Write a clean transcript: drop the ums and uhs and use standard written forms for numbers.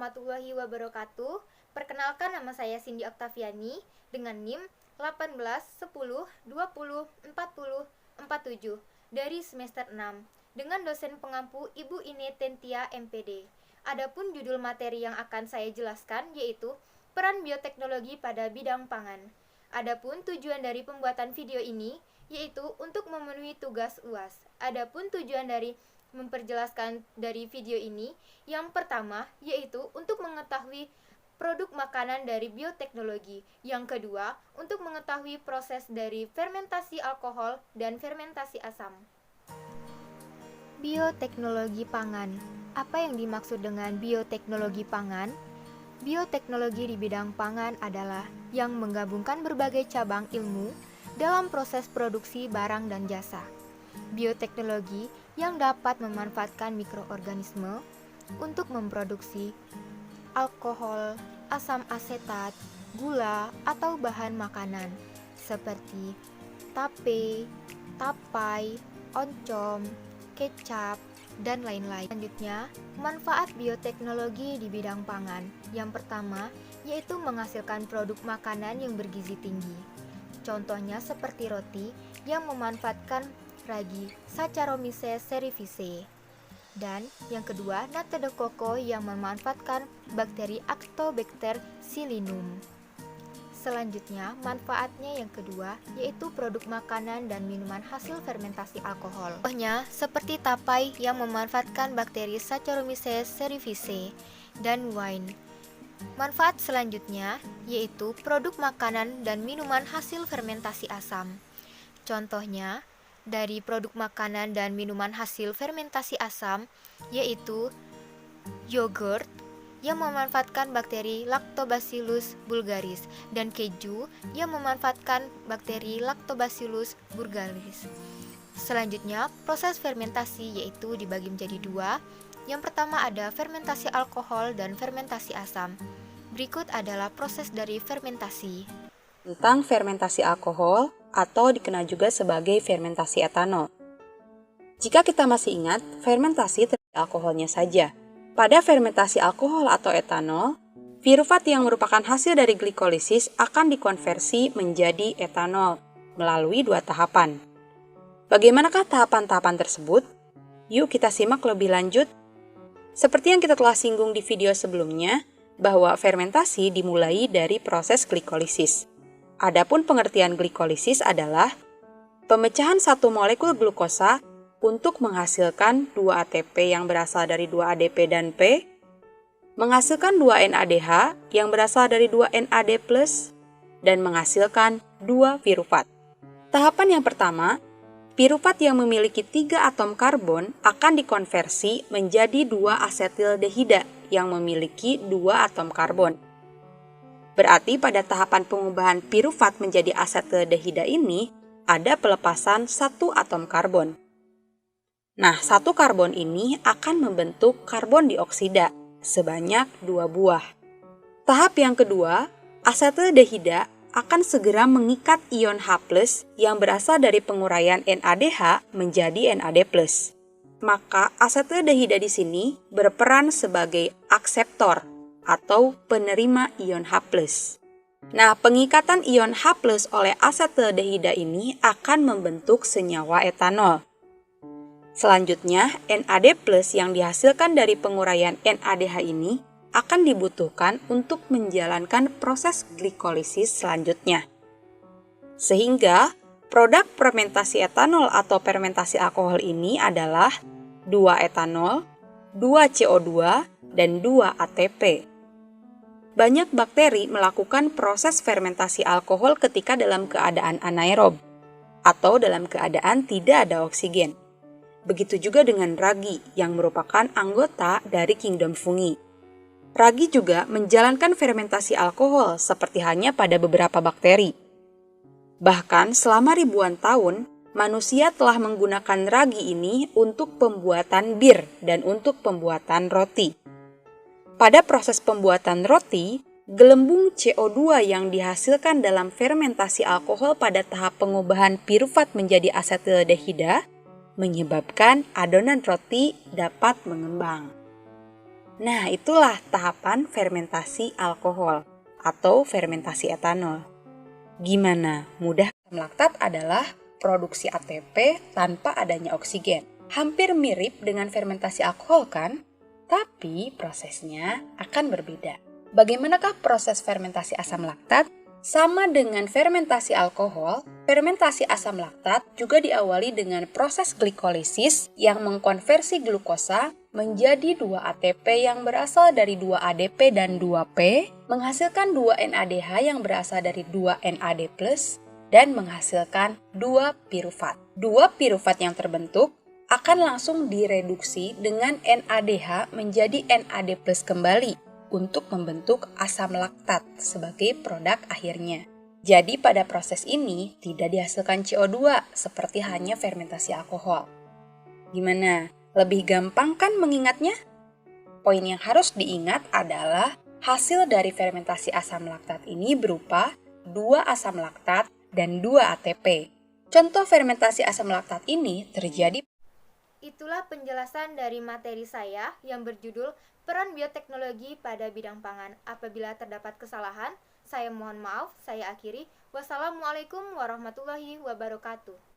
warahmatullahi wabarakatuh. Perkenalkan, nama saya Cindy Octaviani dengan NIM 18 10 20 40 47 dari semester 6 dengan dosen pengampu Ibu Ine Tentia MPD. Adapun judul materi yang akan saya jelaskan yaitu peran bioteknologi pada bidang pangan. Adapun tujuan dari pembuatan video ini yaitu untuk memenuhi tugas UAS. Adapun tujuan dari memperjelaskan dari video ini yang pertama yaitu untuk mengetahui produk makanan dari bioteknologi. Yang kedua, untuk mengetahui proses dari fermentasi alkohol dan fermentasi asam. Bioteknologi pangan. Apa yang dimaksud dengan bioteknologi pangan? Bioteknologi di bidang pangan adalah yang menggabungkan berbagai cabang ilmu dalam proses produksi barang dan jasa. Bioteknologi yang dapat memanfaatkan mikroorganisme untuk memproduksi alkohol, asam asetat, gula, atau bahan makanan seperti tape, tapai, oncom, kecap, dan lain-lain. Selanjutnya, manfaat bioteknologi di bidang pangan. Yang pertama, yaitu menghasilkan produk makanan yang bergizi tinggi. Contohnya seperti roti yang memanfaatkan ragi Saccharomyces cerevisiae. Dan yang kedua, nata de coco yang memanfaatkan bakteri Actobacter pseudomonas. Selanjutnya, manfaatnya yang kedua yaitu produk makanan dan minuman hasil fermentasi alkohol. Contohnya seperti tapai yang memanfaatkan bakteri Saccharomyces cerevisiae dan wine. Manfaat selanjutnya yaitu produk makanan dan minuman hasil fermentasi asam. Contohnya dari produk makanan dan minuman hasil fermentasi asam yaitu yogurt yang memanfaatkan bakteri Lactobacillus bulgaris dan keju yang memanfaatkan bakteri Lactobacillus burgdorferi. Selanjutnya, proses fermentasi yaitu dibagi menjadi dua. Yang pertama ada fermentasi alkohol dan fermentasi asam. Berikut adalah proses dari fermentasi. Tentang fermentasi alkohol atau dikenal juga sebagai fermentasi etanol. Jika kita masih ingat, fermentasi terdiri alkoholnya saja. Pada fermentasi alkohol atau etanol, pirufat yang merupakan hasil dari glikolisis akan dikonversi menjadi etanol melalui dua tahapan. Bagaimanakah tahapan-tahapan tersebut? Yuk kita simak lebih lanjut. Seperti yang kita telah singgung di video sebelumnya, bahwa fermentasi dimulai dari proses glikolisis. Adapun pengertian glikolisis adalah pemecahan satu molekul glukosa untuk menghasilkan 2 ATP yang berasal dari 2 ADP dan P, menghasilkan 2 NADH yang berasal dari 2 NAD+, dan menghasilkan 2 pirufat. Tahapan yang pertama, pirufat yang memiliki 3 atom karbon akan dikonversi menjadi 2 asetildehida yang memiliki 2 atom karbon. Berarti pada tahapan pengubahan pirufat menjadi asetildehida ini, ada pelepasan 1 atom karbon. Nah, 1 karbon ini akan membentuk karbon dioksida sebanyak 2 buah. Tahap yang kedua, asetildehida akan segera mengikat ion H+ yang berasal dari penguraian NADH menjadi NAD+. Maka asetildehida di sini berperan sebagai akseptor atau penerima ion H+. Nah, pengikatan ion H+ oleh asetildehida ini akan membentuk senyawa etanol. Selanjutnya, NAD+ yang dihasilkan dari penguraian NADH ini akan dibutuhkan untuk menjalankan proses glikolisis selanjutnya. Sehingga, produk fermentasi etanol atau fermentasi alkohol ini adalah 2 etanol, 2 CO2, dan 2 ATP. Banyak bakteri melakukan proses fermentasi alkohol ketika dalam keadaan anaerob atau dalam keadaan tidak ada oksigen. Begitu juga dengan ragi yang merupakan anggota dari kingdom fungi. Ragi juga menjalankan fermentasi alkohol seperti halnya pada beberapa bakteri. Bahkan selama ribuan tahun, manusia telah menggunakan ragi ini untuk pembuatan bir dan untuk pembuatan roti. Pada proses pembuatan roti, gelembung CO2 yang dihasilkan dalam fermentasi alkohol pada tahap pengubahan pirufat menjadi asetildehida menyebabkan adonan roti dapat mengembang. Nah, itulah tahapan fermentasi alkohol atau fermentasi etanol. Gimana? Mudah? Asam laktat adalah produksi ATP tanpa adanya oksigen. Hampir mirip dengan fermentasi alkohol kan? Tapi prosesnya akan berbeda. Bagaimanakah proses fermentasi asam laktat? Sama dengan fermentasi alkohol, fermentasi asam laktat juga diawali dengan proses glikolisis yang mengkonversi glukosa menjadi 2 ATP yang berasal dari 2 ADP dan 2P, menghasilkan 2 NADH yang berasal dari 2 NAD+, dan menghasilkan 2 pirufat. 2 pirufat yang terbentuk akan langsung direduksi dengan NADH menjadi NAD+ kembali untuk membentuk asam laktat sebagai produk akhirnya. Jadi pada proses ini tidak dihasilkan CO2 seperti hanya fermentasi alkohol. Gimana? Lebih gampang kan mengingatnya? Poin yang harus diingat adalah hasil dari fermentasi asam laktat ini berupa 2 asam laktat dan 2 ATP. Contoh fermentasi asam laktat ini terjadi. Itulah penjelasan dari materi saya yang berjudul Peran Bioteknologi pada Bidang Pangan. Apabila terdapat kesalahan, saya mohon maaf, saya akhiri. Wassalamualaikum warahmatullahi wabarakatuh.